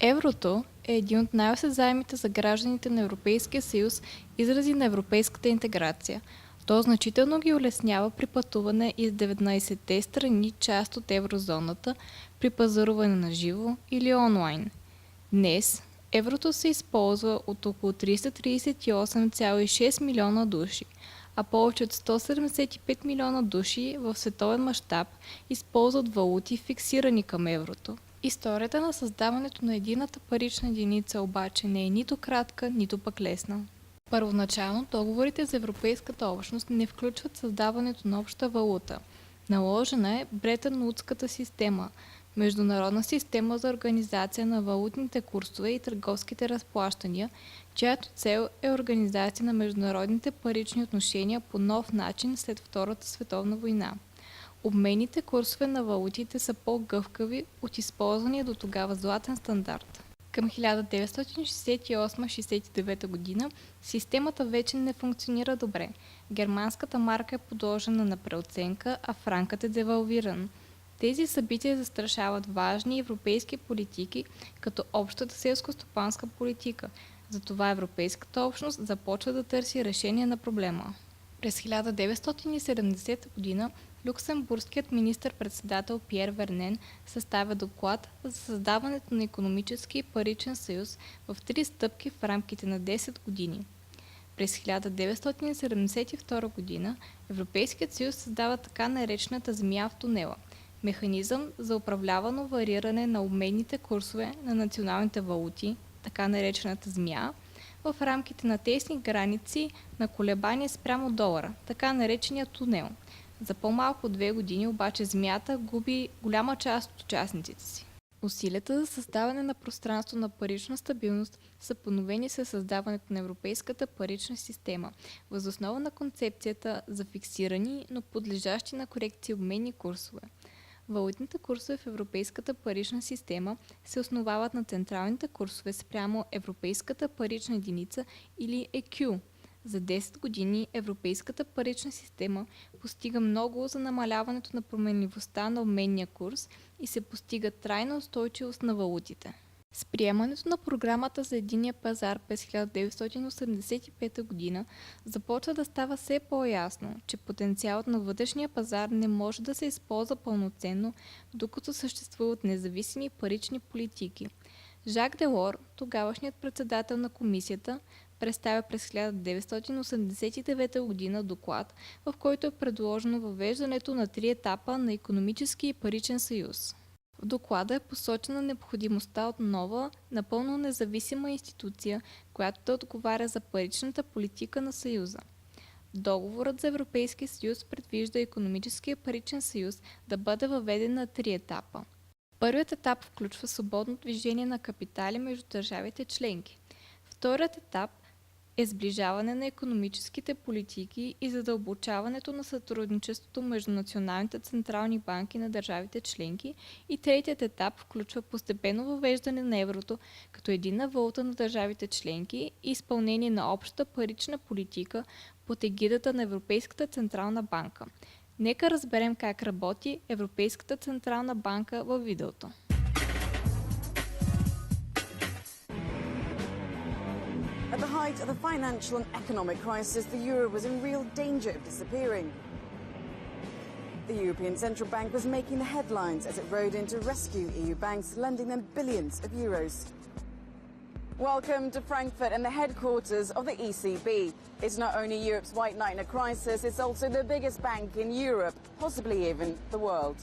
Еврото е един от най-осезаемите за гражданите на Европейския съюз изрази на европейската интеграция. То значително ги улеснява при пътуване из 19-те страни, част от еврозоната, при пазаруване на живо или онлайн. Днес еврото се използва от около 338,6 милиона души, а повече от 175 милиона души в световен мащаб използват валути фиксирани към еврото. Историята на създаването на единната парична единица обаче не е нито кратка, нито пък лесна. Първоначално договорите за Европейската общност не включват създаването на обща валута. Наложена е Бретън-Вудската система, международна система за организация на валутните курсове и търговските разплащания, чиято цел е организация на международните парични отношения по нов начин след Втората световна война. Обменните курсове на валутите са по-гъвкави от използвания до тогава златен стандарт. Към 1968-69 година системата вече не функционира добре. Германската марка е подложена на преоценка, а франкът е девалвиран. Тези събития застрашават важни европейски политики, като общата селско-стопанска политика. Затова Европейската общност започва да търси решение на проблема. През 1970 година люксембургският министър-председател Пиер Вернен съставя доклад за създаването на икономически и паричен съюз в 3 стъпки в рамките на 10 години. През 1972 година Европейският съюз създава така наречената змия в тунела – механизъм за управлявано вариране на обменните курсове на националните валути, така наречената змия, в рамките на тесни граници на колебания спрямо долара, така наречения тунел. За по-малко от 2 години обаче змията губи голяма част от участниците си. Усилията за създаване на пространство на парична стабилност са подновени със създаването на Европейската парична система, въз основа на концепцията за фиксирани, но подлежащи на корекции обменни курсове. Валутните курсове в Европейската парична система се основават на централните курсове спрямо Европейската парична единица или ЕКЮ. За 10 години Европейската парична система постига много за намаляването на променливостта на обменния курс и се постига трайна устойчивост на валутите. С приемането на програмата за единния пазар през 1985 година започва да става все по-ясно, че потенциалът на вътрешния пазар не може да се използва пълноценно, докато съществуват независими парични политики. Жак Делор, тогавашният председател на комисията, представя през 1989 година доклад, в който е предложено въвеждането на 3 етапа на икономически и паричен съюз. В доклада е посочена необходимостта от нова, напълно независима институция, която да отговаря за паричната политика на Съюза. Договорът за Европейския съюз предвижда икономическия паричен съюз да бъде въведен на 3 етапа. Първият етап включва свободно движение на капитали между държавите членки. Вторият етап е сближаване на икономическите политики и задълбочаването на сътрудничеството между националните централни банки на държавите членки, и третият етап включва постепенно въвеждане на еврото като единна валута на държавите членки и изпълнение на общата парична политика под егидата на Европейската централна банка. Нека разберем как работи Европейската централна банка във видеото. At the height of the financial and economic crisis, the euro was in real danger of disappearing. The European Central Bank was making the headlines as it rode in to rescue EU banks, lending them billions of euros. Welcome to Frankfurt and the headquarters of the ECB. It's not only Europe's white knight in a crisis, it's also the biggest bank in Europe, possibly even the world.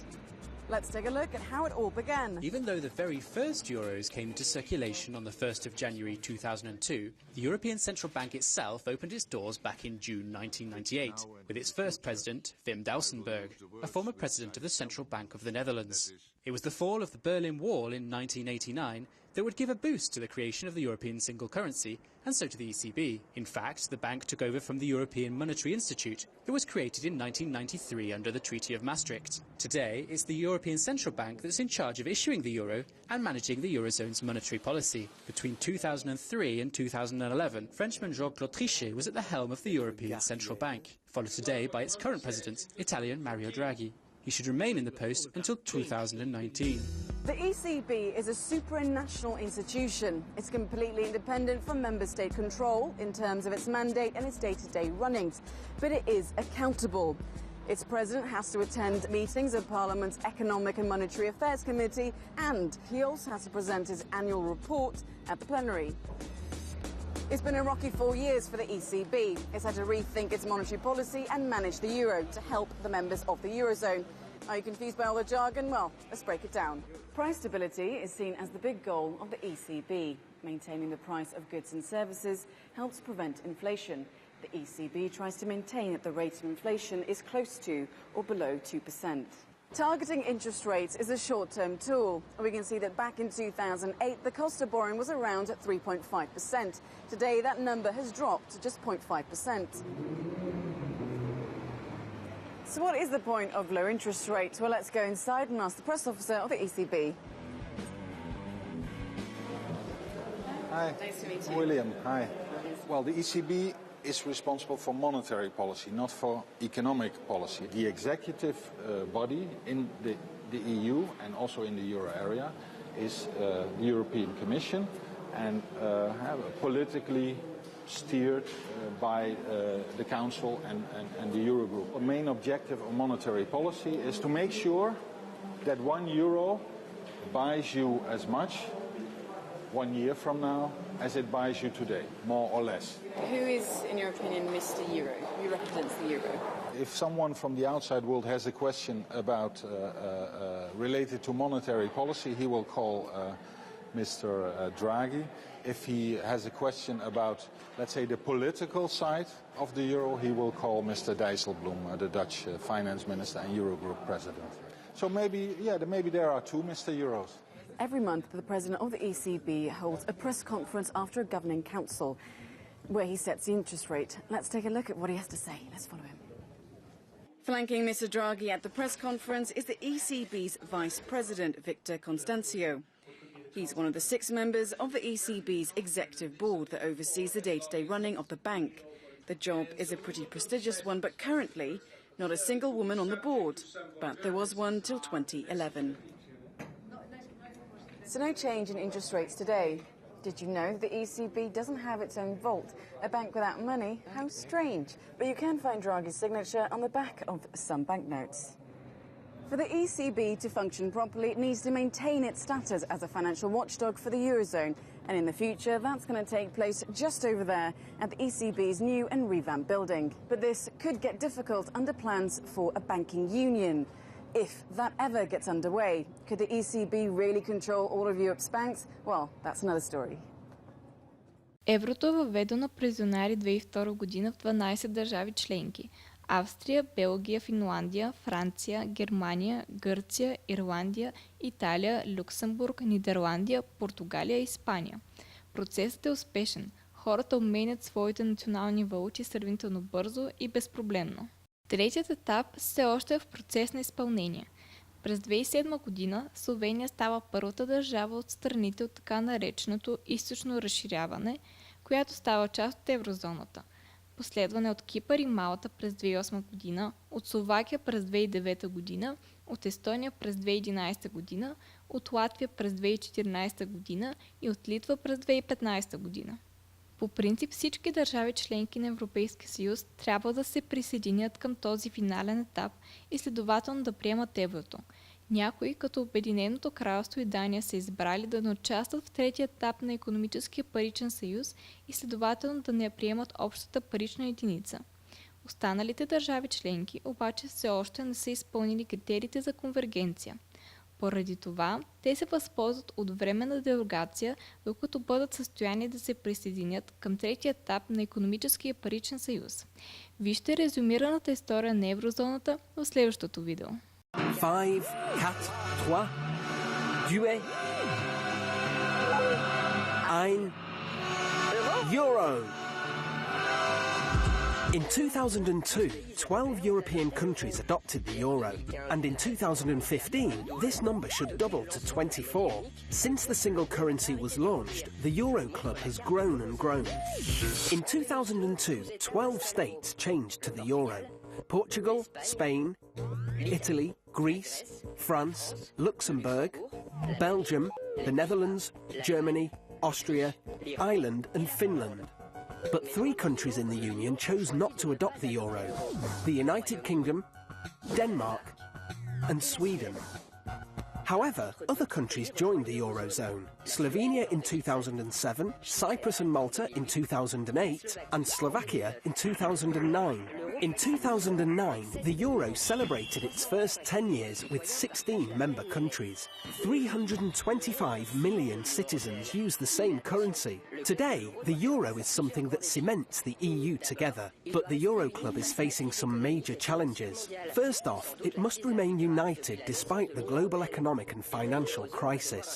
Let's take a look at how it all began. Even though the very first euros came into circulation on the 1st of January 2002, the European Central Bank itself opened its doors back in June 1998, with its first president, Wim Duisenberg, a former president of the Central Bank of the Netherlands. It was the fall of the Berlin Wall in 1989 that would give a boost to the creation of the European single currency, and so to the ECB. In fact, the bank took over from the European Monetary Institute, that was created in 1993 under the Treaty of Maastricht. Today, it's the European Central Bank that's in charge of issuing the euro and managing the Eurozone's monetary policy. Between 2003 and 2011, Frenchman Jean-Claude Trichet was at the helm of the European Central Bank, followed today by its current president, Italian Mario Draghi. He should remain in the post until 2019. The ECB is a supranational institution. It's completely independent from member state control in terms of its mandate and its day-to-day runnings, but it is accountable. Its president has to attend meetings of Parliament's Economic and Monetary Affairs Committee, and he also has to present his annual report at the plenary. It's been a rocky 4 years for the ECB. It's had to rethink its monetary policy and manage the euro to help the members of the Eurozone. Are you confused by all the jargon? Well, let's break it down. Price stability is seen as the big goal of the ECB. Maintaining the price of goods and services helps prevent inflation. The ECB tries to maintain that the rate of inflation is close to or below 2%. Targeting interest rates is a short-term tool. We can see that back in 2008, the cost of borrowing was around 3.5%. Today, that number has dropped to just 0.5%. So what is the point of low interest rates? Well, let's go inside and ask the press officer of the ECB. Hi. Nice to meet you. William, hi. Well, the ECB is responsible for monetary policy, not for economic policy. The executive body in the EU and also in the euro area is the European Commission, and politically steered by the Council and the Eurogroup. The main objective of monetary policy is to make sure that €1 buys you as much 1 year from now as it buys you today, more or less. Who is, in your opinion, Mr. Euro? Who represents the euro? If someone from the outside world has a question about related to monetary policy, he will call Mr. Draghi. If he has a question about, let's say, the political side of the euro, he will call Mr. Dijsselbloem, the Dutch finance minister and Eurogroup president. So maybe there are two Mr. Euros. Every month, the president of the ECB holds a press conference after a governing council where he sets the interest rate. Let's take a look at what he has to say. Let's follow him. Flanking Mr. Draghi at the press conference is the ECB's vice president, Victor Constancio. He's one of the 6 members of the ECB's executive board that oversees the day-to-day running of the bank. The job is a pretty prestigious one, but currently not a single woman on the board. But there was one till 2011. So no change in interest rates today. Did you know the ECB doesn't have its own vault? A bank without money? How strange. But you can find Draghi's signature on the back of some banknotes. For the ECB to function properly, it needs to maintain its status as a financial watchdog for the Eurozone. And in the future, that's going to take place just over there at the ECB's new and revamped building. But this could get difficult under plans for a banking union. If that ever gets underway, could the ECB really control all of Europe's banks? Well, that's another story. Еврото е въведено през януари 2002 година в 12 държави членки – Австрия, Белгия, Финландия, Франция, Германия, Гърция, Ирландия, Италия, Люксембург, Нидерландия, Португалия и Испания. Процесът е успешен. Хората обменят своите национални валути сравнително бързо и безпроблемно. Третият етап все още е в процес на изпълнение. През 2007 година Словения става първата държава от страните от така нареченото източно разширяване, която става част от Еврозоната. Последване от Кипър и Малта през 2008 година, от Словакия през 2009 година, от Естония през 2011 година, от Латвия през 2014 година и от Литва през 2015 година. По принцип всички държави членки на Европейския съюз трябва да се присъединят към този финален етап и следователно да приемат еврото. Някои, като Обединеното кралство и Дания, са избрали да не участват в третия етап на икономическия паричен съюз и следователно да не приемат общата парична единица. Останалите държави членки обаче все още не са изпълнили критериите за конвергенция. Поради това, те се възползват от временна дерогация, докато бъдат в състояние да се присъединят към третия етап на икономическия паричен съюз. Вижте резюмираната история на еврозоната в следващото видео. 5, 4, 3, 2, 1, Euro! In 2002, 12 European countries adopted the euro, and in 2015, this number should double to 24. Since the single currency was launched, the Euro Club has grown and grown. In 2002, 12 states changed to the euro: Portugal, Spain, Italy, Greece, France, Luxembourg, Belgium, the Netherlands, Germany, Austria, Ireland and Finland. But 3 countries in the Union chose not to adopt the euro: the United Kingdom, Denmark and Sweden. However, other countries joined the Eurozone: Slovenia in 2007, Cyprus and Malta in 2008, and Slovakia in 2009. In 2009, the euro celebrated its first 10 years with 16 member countries. 325 million citizens use the same currency. Today, the euro is something that cements the EU together. But the Euro Club is facing some major challenges. First off, it must remain united despite the global economic and financial crisis.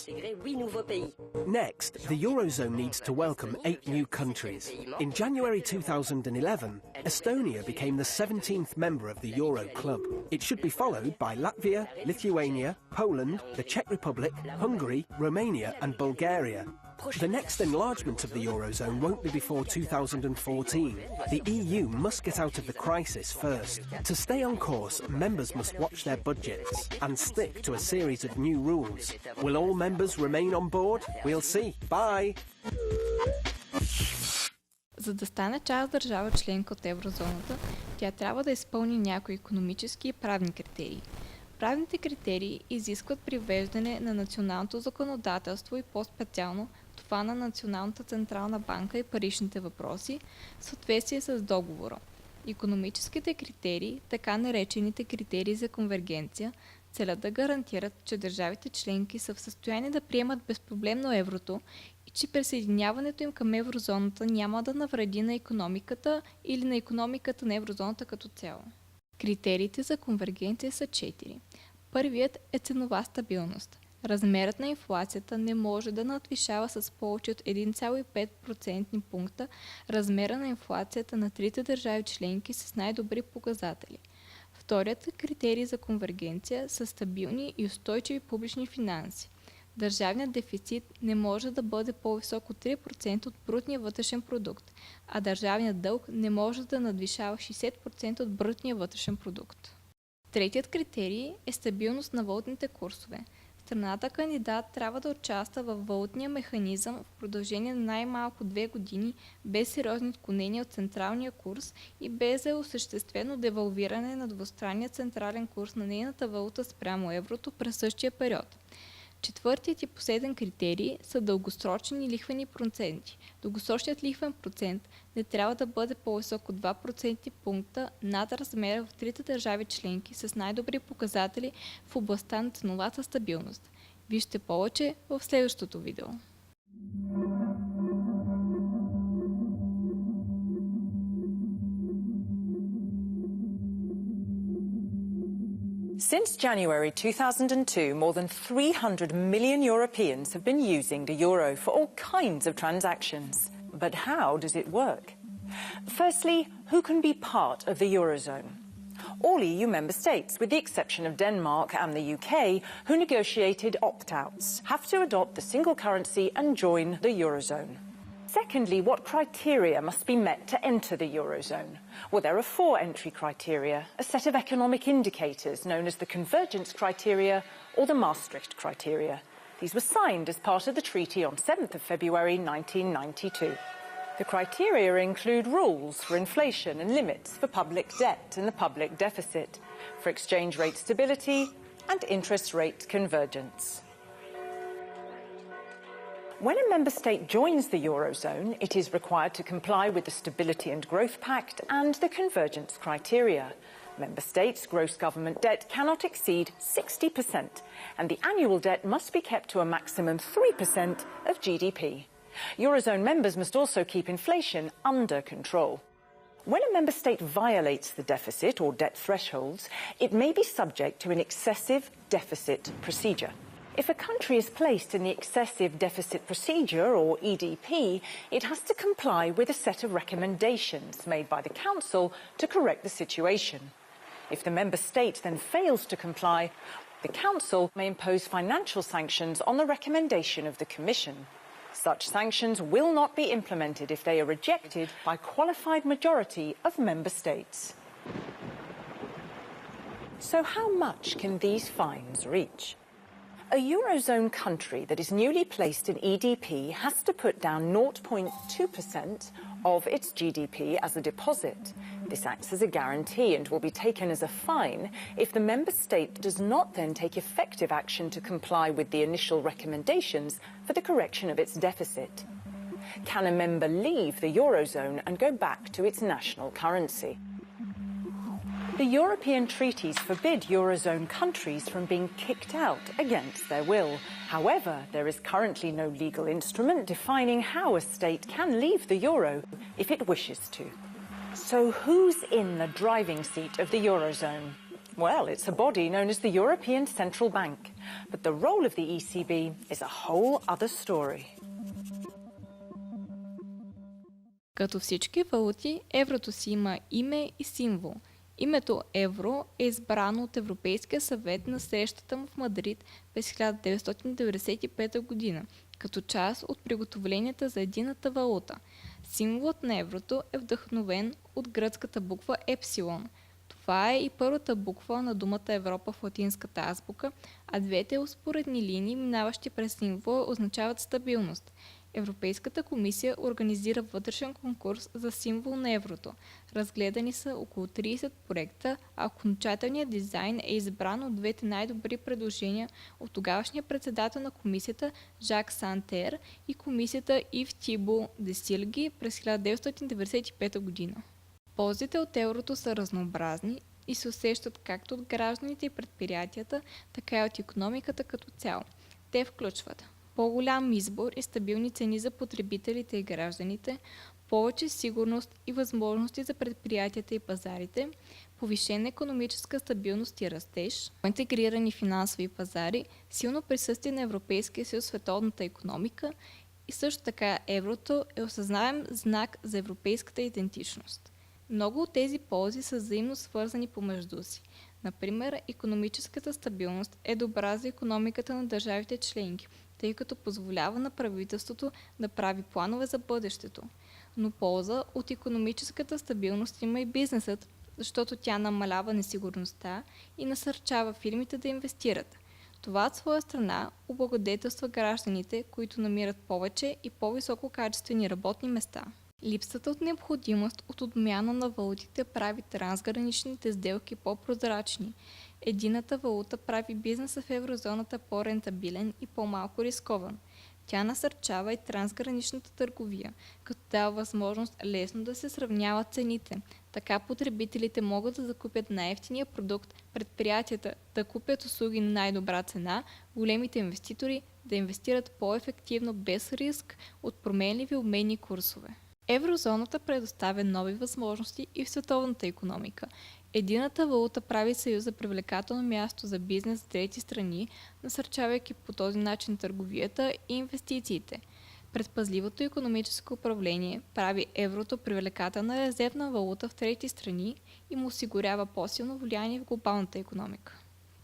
Next, the Eurozone needs to welcome 8 new countries. In January 2011, Estonia became the 17th member of the Euro Club. It should be followed by Latvia, Lithuania, Poland, the Czech Republic, Hungary, Romania and Bulgaria. The next enlargement of the Eurozone won't be before 2014. The EU must get out of the crisis first. To stay on course, members must watch their budgets and stick to a series of new rules. Will all members remain on board? We'll see. Bye! За да стане част държава членка от еврозоната, тя трябва да изпълни някои икономически и правни критерии. Правните критерии изискват привеждане на националното законодателство и по-специално това на Националната централна банка и паричните въпроси в съответствие с договора. Икономическите критерии, така наречените критерии за конвергенция, целят да гарантират, че държавите членки са в състояние да приемат безпроблемно еврото и че присъединяването им към еврозоната няма да навреди на икономиката или на икономиката на еврозоната като цяло. Критериите за конвергенция са 4. Първият е ценова стабилност. Размерът на инфлацията не може да надвишава с повече от 1,5% пункта размера на инфлацията на трите държави членки с най-добри показатели. Вторият критерий за конвергенция са стабилни и устойчиви публични финанси. Държавният дефицит не може да бъде по-висок от 3% от брутния вътрешен продукт, а държавният дълг не може да надвишава 60% от брутния вътрешен продукт. Третият критерий е стабилност на валутните курсове. Страната кандидат трябва да участва във валутния механизъм в продължение на най-малко 2 години без сериозни отклонения от централния курс и без да е осъществено девалвиране на двустранния централен курс на нейната валута спрямо еврото през същия период. Четвъртият и последен критерий са дългосрочни лихвени проценти. Дългосрочният лихвен процент не трябва да бъде по-висок от 2% пункта над размера в трите държави членки с най-добри показатели в областта на ценовата стабилност. Вижте повече в следващото видео. Since January 2002, more than 300 million Europeans have been using the euro for all kinds of transactions. But how does it work? Firstly, who can be part of the Eurozone? All EU member states, with the exception of Denmark and the UK, who negotiated opt-outs, have to adopt the single currency and join the Eurozone. Secondly, what criteria must be met to enter the Eurozone? Well, there are 4 entry criteria, a set of economic indicators known as the convergence criteria or the Maastricht criteria. These were signed as part of the treaty on 7th of February 1992. The criteria include rules for inflation and limits for public debt and the public deficit, for exchange rate stability and interest rate convergence. When a member state joins the Eurozone, it is required to comply with the Stability and Growth Pact and the convergence criteria. Member states' gross government debt cannot exceed 60%, and the annual debt must be kept to a maximum 3% of GDP. Eurozone members must also keep inflation under control. When a member state violates the deficit or debt thresholds, it may be subject to an excessive deficit procedure. If a country is placed in the excessive deficit procedure, or EDP, it has to comply with a set of recommendations made by the Council to correct the situation. If the member state then fails to comply, the Council may impose financial sanctions on the recommendation of the Commission. Such sanctions will not be implemented if they are rejected by a qualified majority of member states. So how much can these fines reach? A Eurozone country that is newly placed in EDP has to put down 0.2% of its GDP as a deposit. This acts as a guarantee and will be taken as a fine if the member state does not then take effective action to comply with the initial recommendations for the correction of its deficit. Can a member leave the Eurozone and go back to its national currency? The European treaties forbid Eurozone countries from being kicked out against their will. However, there is currently no legal instrument defining how a state can leave the euro if it wishes to. So who's in the driving seat of the Eurozone? Well, it's a body known as the European Central Bank. But the role of the ECB is a whole other story. Като всички валути, еврото си има име и символ. Името евро е избрано от Европейския съвет на срещата му в Мадрид през 1995 година, като част от приготовленията за единната валута. Символът на еврото е вдъхновен от гръцката буква епсилон. Това е и първата буква на думата Европа в латинската азбука, а двете успоредни линии, минаващи през символа, означават стабилност. Европейската комисия организира вътрешен конкурс за символ на еврото. Разгледани са около 30 проекта, а окончателният дизайн е избран от двете най-добри предложения от тогавашния председател на комисията Жак Сантер и комисията Ив Тибо де Силги през 1995 година. Ползите от еврото са разнообразни и се усещат както от гражданите и предприятията, така и от икономиката като цяло. Те включват по-голям избор и стабилни цени за потребителите и гражданите, повече сигурност и възможности за предприятията и пазарите, повишена икономическа стабилност и растеж, интегрирани финансови пазари, силно присъствие на Европейския съюз в световната икономика и също така еврото е осъзнаем знак за европейската идентичност. Много от тези ползи са взаимно свързани помежду си. Например, икономическата стабилност е добра за икономиката на държавите членки, тъй като позволява на правителството да прави планове за бъдещето. Но полза от икономическата стабилност има и бизнесът, защото тя намалява несигурността и насърчава фирмите да инвестират. Това от своя страна облагодетелства гражданите, които намират повече и по-висококачествени работни места. Липсата от необходимост от отмяна на валутите прави трансграничните сделки по-прозрачни. Едината валута прави бизнеса в еврозоната по-рентабилен и по-малко рискован. Тя насърчава и трансграничната търговия, като дава възможност лесно да се сравняват цените. Така потребителите могат да закупят най-евтиния продукт, предприятията да купят услуги на най-добра цена, големите инвеститори да инвестират по-ефективно без риск от променливи обменни курсове. Еврозоната предоставя нови възможности и в световната икономика. Едината валута прави Съюза привлекателно място за бизнес в трети страни, насърчавайки по този начин търговията и инвестициите. Предпазливото икономическо управление прави еврото привлекателна резервна валута в трети страни и му осигурява по-силно влияние в глобалната икономика.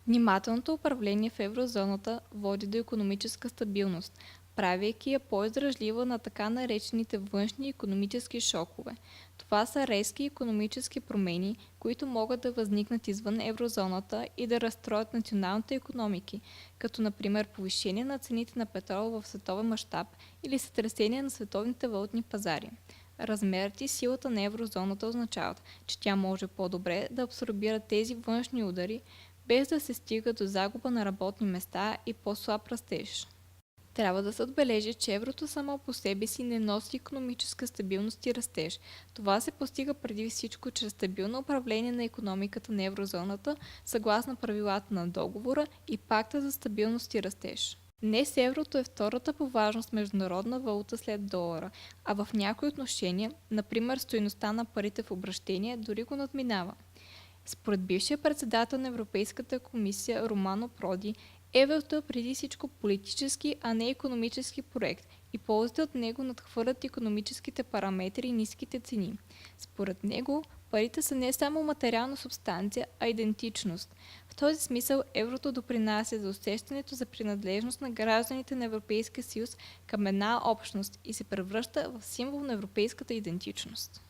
Внимателното управление в еврозоната води до икономическа стабилност, правейки я по-издръжлива на така наречените външни икономически шокове. Това са резки икономически промени, които могат да възникнат извън еврозоната и да разстроят националните икономики, като например повишение на цените на петрол в световен мащаб или сътресение на световните валутни пазари. Размерът и силата на еврозоната означават, че тя може по-добре да абсорбира тези външни удари, без да се стига до загуба на работни места и по-слаб растеж. Трябва да се отбележи, че еврото само по себе си не носи икономическа стабилност и растеж. Това се постига преди всичко чрез стабилно управление на икономиката на еврозоната, съгласно правилата на договора и пакта за стабилност и растеж. Днес еврото е втората по важност международна валута след долара, а в някои отношения, например стойността на парите в обращение, дори го надминава. Според бившия председател на Европейската комисия Романо Проди, еврото е преди всичко политически, а не икономически проект и ползите от него надхвърлят икономическите параметри и ниските цени. Според него, парите са не само материална субстанция, а идентичност. В този смисъл еврото допринася за усещането за принадлежност на гражданите на Европейския съюз към една общност и се превръща в символ на европейската идентичност.